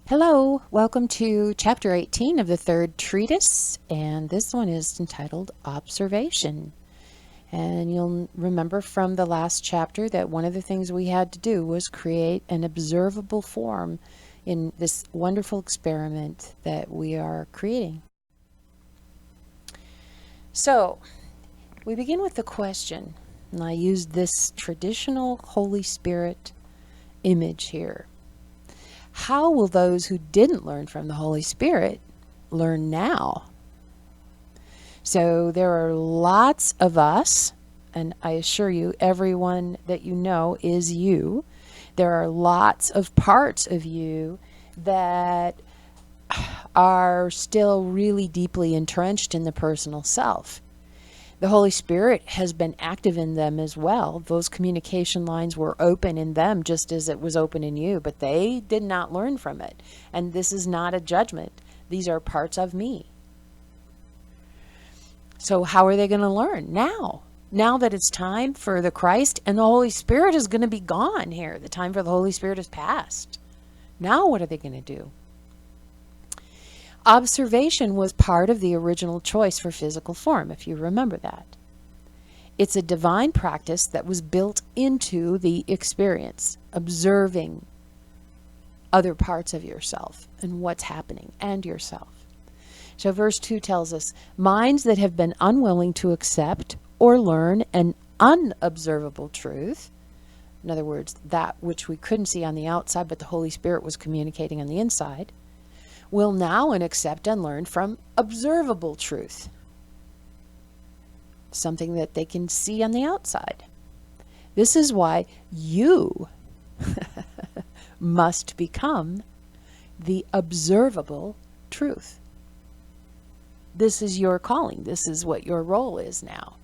Hello, welcome to chapter 18 of the third treatise, and this one is entitled Observation. And you'll remember from the last chapter that one of the things we had to do was create an observable form in this wonderful experiment that we are creating. So, we begin with the question, and I used this traditional Holy Spirit image here. How will those who didn't learn from the Holy Spirit learn now? So there are lots of us, and I assure you, everyone that you know is you. There are lots of parts of you that are still really deeply entrenched in the personal self. The Holy Spirit has been active in them as well. Those communication lines were open in them just as it was open in you, but they did not learn from it. And this is not a judgment. These are parts of me. So how are they going to learn? Now. Now that it's time for the Christ, and the Holy Spirit is going to be gone here. The time for the Holy Spirit has passed. Now what are they going to do? Observation was part of the original choice for physical form, if you remember that. It's a divine practice that was built into the experience, observing other parts of yourself and what's happening and yourself. So verse 2 tells us, minds that have been unwilling to accept or learn an unobservable truth, in other words, that which we couldn't see on the outside but the Holy Spirit was communicating on the inside, will now accept and learn from observable truth, something that they can see on the outside. This is why you must become the observable truth. This is your calling. This is what your role is now.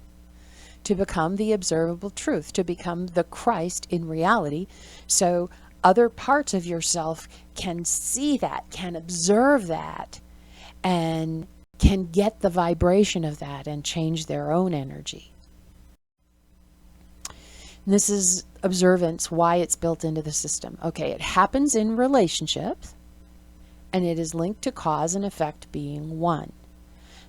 To become the observable truth, to become the Christ in reality. So other parts of yourself can see that, can observe that, and can get the vibration of that and change their own energy. And this is observance, why it's built into the system. Okay, it happens in relationships, and it is linked to cause and effect being one.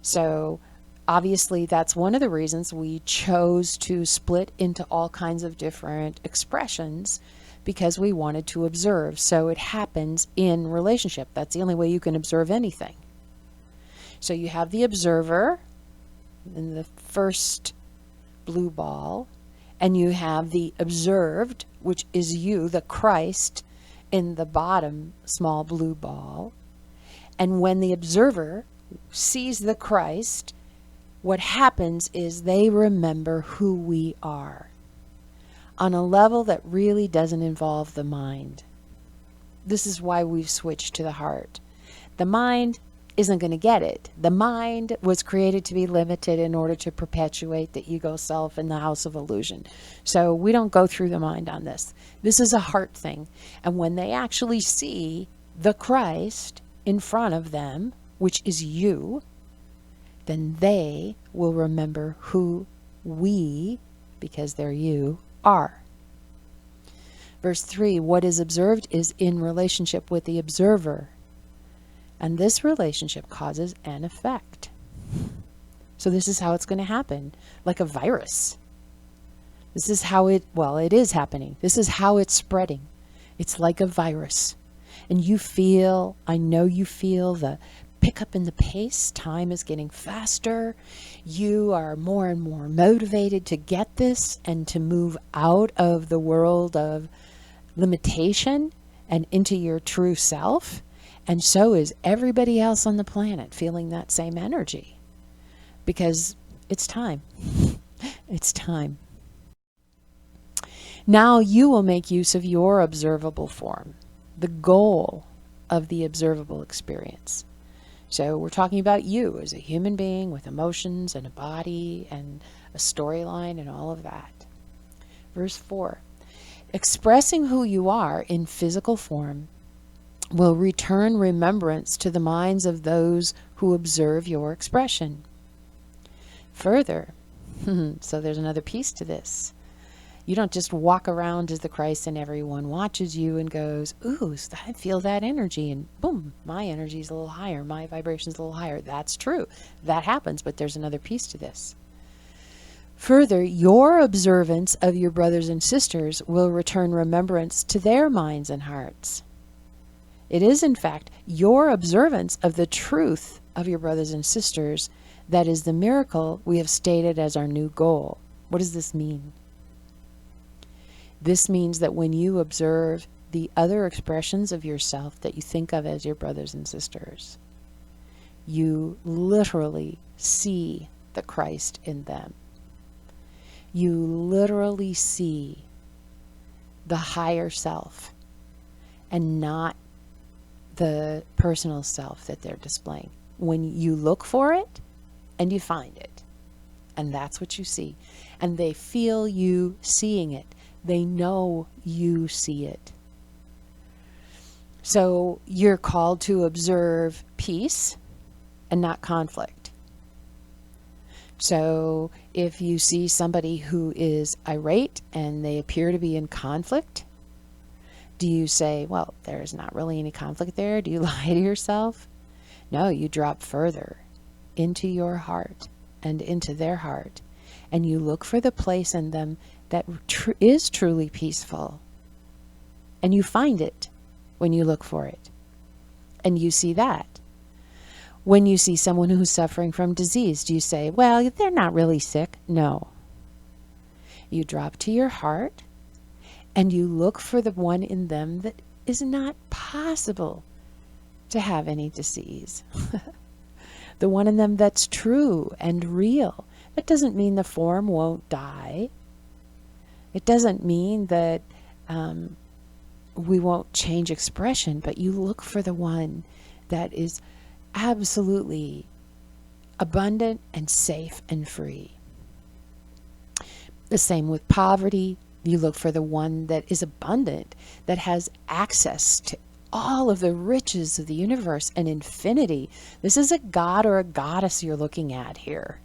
So obviously that's one of the reasons we chose to split into all kinds of different expressions, because we wanted to observe. So it happens in relationship. That's the only way you can observe anything. So you have the observer in the first blue ball, and you have the observed, which is you, the Christ, in the bottom small blue ball. And when the observer sees the Christ, what happens is they remember who we are, on a level that really doesn't involve the mind. This is why we've switched to the heart. The mind isn't going to get it. The mind was created to be limited in order to perpetuate the ego self in the house of illusion. So we don't go through the mind on this. This is a heart thing. And when they actually see the Christ in front of them, which is you, then they will remember who we, because they're you, are. Verse 3, what is observed is in relationship with the observer. And this relationship causes an effect. So this is how it's going to happen, like a virus. This is how it is happening. This is how it's spreading. It's like a virus. And you feel, I know you feel the pick up in the pace. Time is getting faster. You are more and more motivated to get this and to move out of the world of limitation and into your true self. And so is everybody else on the planet feeling that same energy, because it's time. It's time. Now you will make use of your observable form, the goal of the observable experience. So we're talking about you as a human being with emotions and a body and a storyline and all of that. Verse 4, expressing who you are in physical form will return remembrance to the minds of those who observe your expression. Further, so there's another piece to this. You don't just walk around as the Christ and everyone watches you and goes, ooh, I feel that energy, and boom, my energy's a little higher, my vibration's a little higher. That's true. That happens, but there's another piece to this. Further, your observance of your brothers and sisters will return remembrance to their minds and hearts. It is, in fact, your observance of the truth of your brothers and sisters that is the miracle we have stated as our new goal. What does this mean? This means that when you observe the other expressions of yourself that you think of as your brothers and sisters, you literally see the Christ in them. You literally see the higher self and not the personal self that they're displaying. When you look for it and you find it, and that's what you see, and they feel you seeing it, they know you see it. So you're called to observe peace and not conflict. So if you see somebody who is irate and they appear to be in conflict, do you say, well, there's not really any conflict there? Do you lie to yourself? No, you drop further into your heart and into their heart, and you look for the place in them that is truly peaceful. And you find it when you look for it. And you see that. When you see someone who's suffering from disease, do you say, well, they're not really sick? No. You drop to your heart and you look for the one in them that is not possible to have any disease. The one in them that's true and real. That doesn't mean the form won't die. It doesn't mean that we won't change expression, but you look for the one that is absolutely abundant and safe and free. The same with poverty. You look for the one that is abundant, that has access to all of the riches of the universe and infinity. This is a god or a goddess you're looking at here.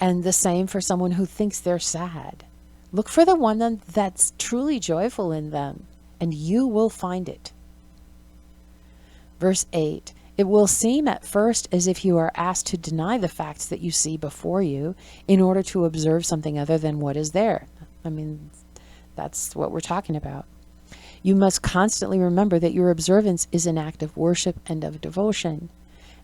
And the same for someone who thinks they're sad. Look for the one that's truly joyful in them, and you will find it. Verse 8, it will seem at first as if you are asked to deny the facts that you see before you in order to observe something other than what is there. I mean, that's what we're talking about. You must constantly remember that your observance is an act of worship and of devotion,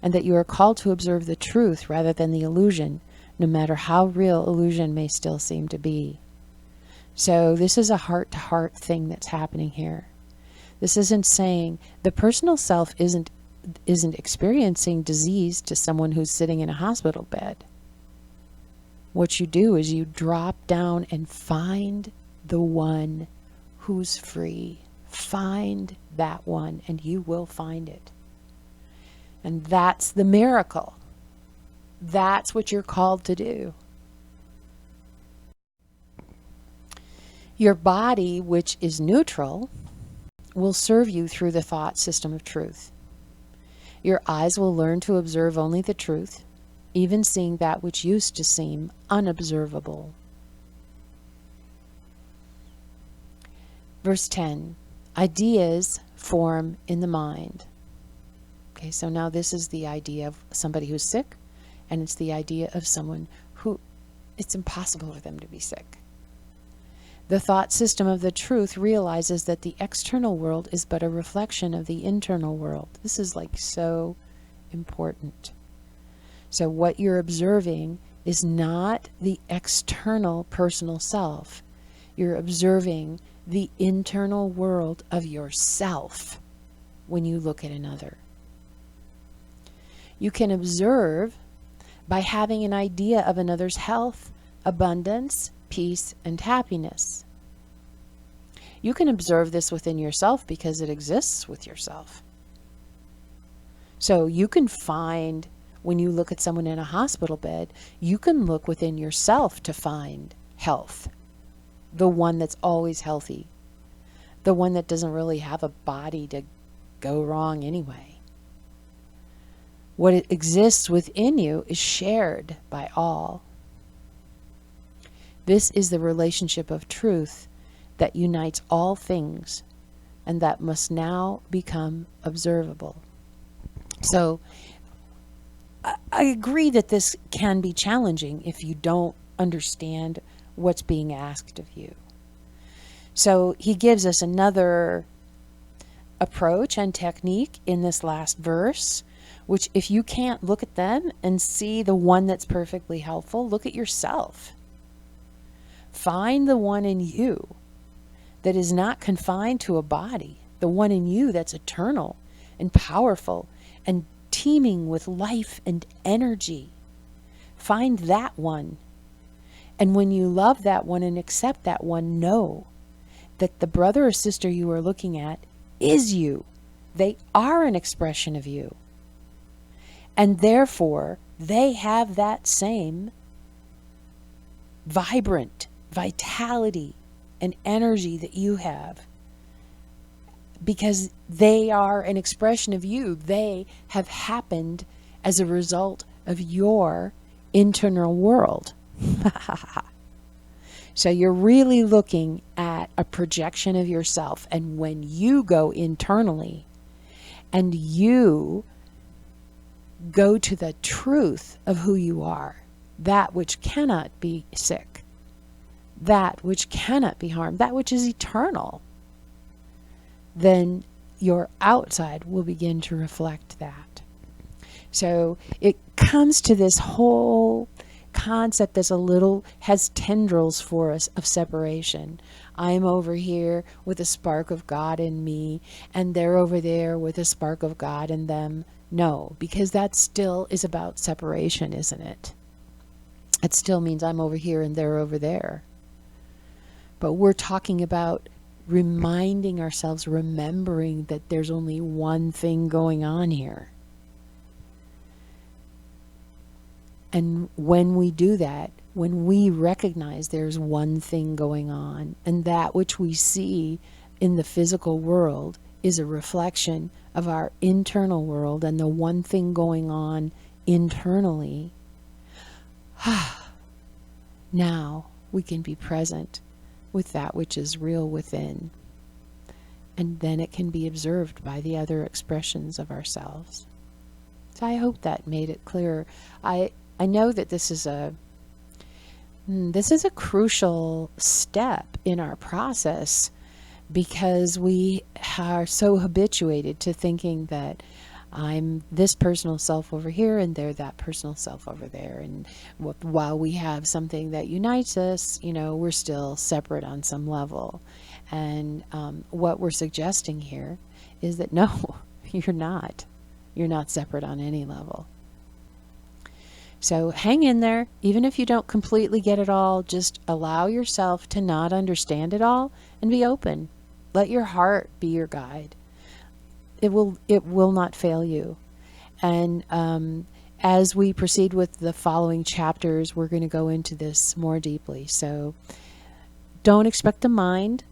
and that you are called to observe the truth rather than the illusion, no matter how real illusion may still seem to be. So this is a heart-to-heart thing that's happening here. This isn't saying the personal self isn't experiencing disease to someone who's sitting in a hospital bed. What you do is you drop down and find the one who's free. Find that one, and you will find it. And that's the miracle. That's what you're called to do. Your body, which is neutral, will serve you through the thought system of truth. Your eyes will learn to observe only the truth, even seeing that which used to seem unobservable. Verse 10, ideas form in the mind. Okay, so now this is the idea of somebody who's sick, and it's the idea of someone who it's impossible for them to be sick. The thought system of the truth realizes that the external world is but a reflection of the internal world. This is like so important. So what you're observing is not the external personal self. You're observing the internal world of yourself when you look at another. You can observe by having an idea of another's health, abundance, peace, and happiness. You can observe this within yourself because it exists with yourself. So you can find, when you look at someone in a hospital bed, you can look within yourself to find health. The one that's always healthy. The one that doesn't really have a body to go wrong anyway. What exists within you is shared by all. This is the relationship of truth that unites all things and that must now become observable. So I agree that this can be challenging if you don't understand what's being asked of you. So he gives us another approach and technique in this last verse, which if you can't look at them and see the one that's perfectly helpful, look at yourself. Find the one in you that is not confined to a body, the one in you that's eternal and powerful and teeming with life and energy. Find that one. And when you love that one and accept that one, know that the brother or sister you are looking at is you. They are an expression of you. And therefore, they have that same vibrant vitality and energy that you have. Because they are an expression of you. They have happened as a result of your internal world. So you're really looking at a projection of yourself. And when you go internally and you go to the truth of who you are, that which cannot be sick, that which cannot be harmed, that which is eternal, then your outside will begin to reflect that. So it comes to this whole concept that's has tendrils for us of separation. I'm over here with a spark of God in me, and they're over there with a spark of God in them. No, because that still is about separation, isn't it? It still means I'm over here and they're over there. But we're talking about reminding ourselves, remembering that there's only one thing going on here. And when we do that, when we recognize there's one thing going on, and that which we see in the physical world is a reflection of our internal world and the one thing going on internally, now we can be present with that which is real within. And then it can be observed by the other expressions of ourselves. So I hope that made it clearer. I know that this is a crucial step in our process, because we are so habituated to thinking that I'm this personal self over here and they're that personal self over there. And while we have something that unites us, we're still separate on some level. And what we're suggesting here is that no, you're not. You're not separate on any level. So hang in there. Even if you don't completely get it all, just allow yourself to not understand it all and be open. Let your heart be your guide. It will not fail you. And as we proceed with the following chapters, we're going to go into this more deeply. So don't expect the mind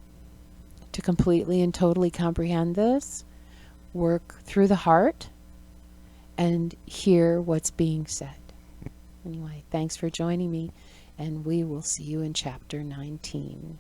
to completely and totally comprehend this. Work through the heart and hear what's being said. Anyway, thanks for joining me, and we will see you in chapter 19.